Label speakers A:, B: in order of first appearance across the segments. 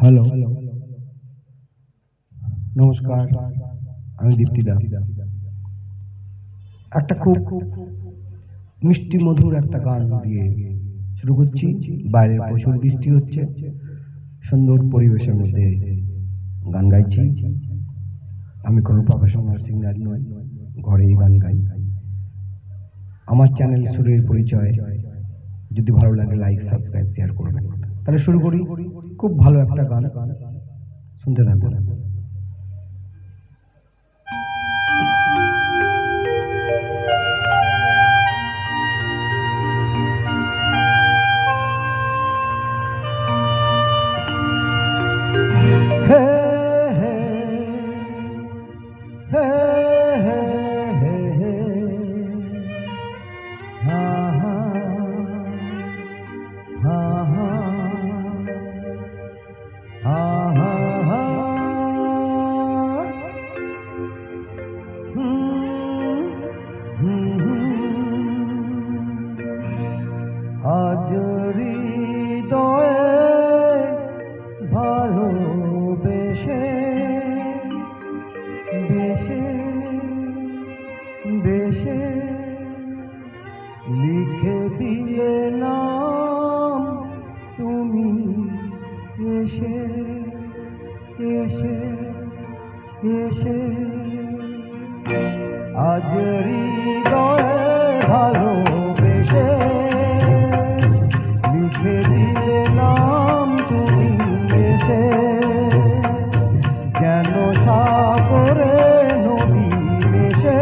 A: Hello, নমস্কার। আমি দীপ্তিদা। একটা খুব মিষ্টি মধুর একটা গান দিয়ে শুরু করছি। বাইরে প্রচুর বৃষ্টি হচ্ছে, সুন্দর পরিবেশের মধ্যে গান গাইছি। আমি কোনো প্রফেশনাল সিঙ্গার নই, ঘরেই গান গাই। আমার চ্যানেল সুরের পরিচয়, যদি ভালো লাগে লাইক, সাবস্ক্রাইব, শেয়ার করবেন। তাহলে শুরু করি। খুব ভালো একটা গান, শুনতে থাকুন। হে হে হে হে হে হে হা হা হা হা হা হা হা হুম আজ হৃদয়ে ভালোবেসে বেশে বেশে লিখে দিলে নাম তুমি এসে এসে এসে আজ হৃদয়ে ভালোবেসে লিখে দিলে নাম তুমি এসে যেন সাগরে নদী এসে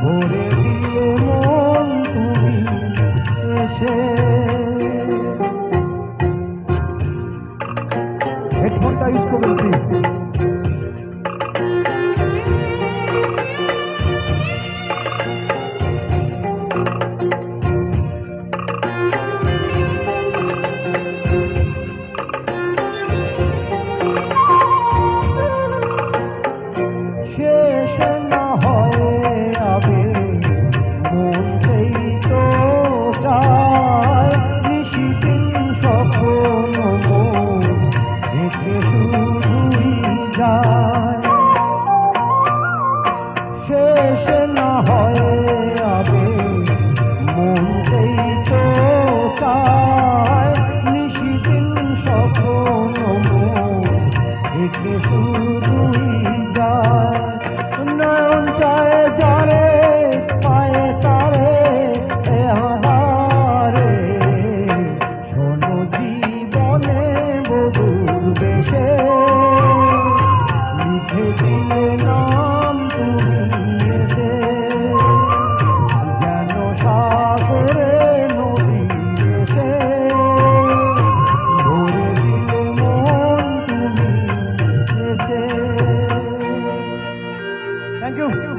A: ভরে দিলে মন তুমি এসে। হেডফোনটা ইউজ করবেন প্লিজ। শেষ না হয়ে আবে মন সেই তো চায় নিশিদিন স্বপ্ন মন দেখে শুধুই যায়। শেষ না হয়ে আবে মন সেই তো চায় নিশিদিন স্বপ্ন মন দেখে শুধুই যায়। নয়ন চায় যারে পায়ে তারে হারে শোনো জীবনে বধুর বেশে লিখে দিলে নাম তুমি এসে যেন সাগরে নদী এসে ভরে দিলে মন তুমি এসে। Thank you.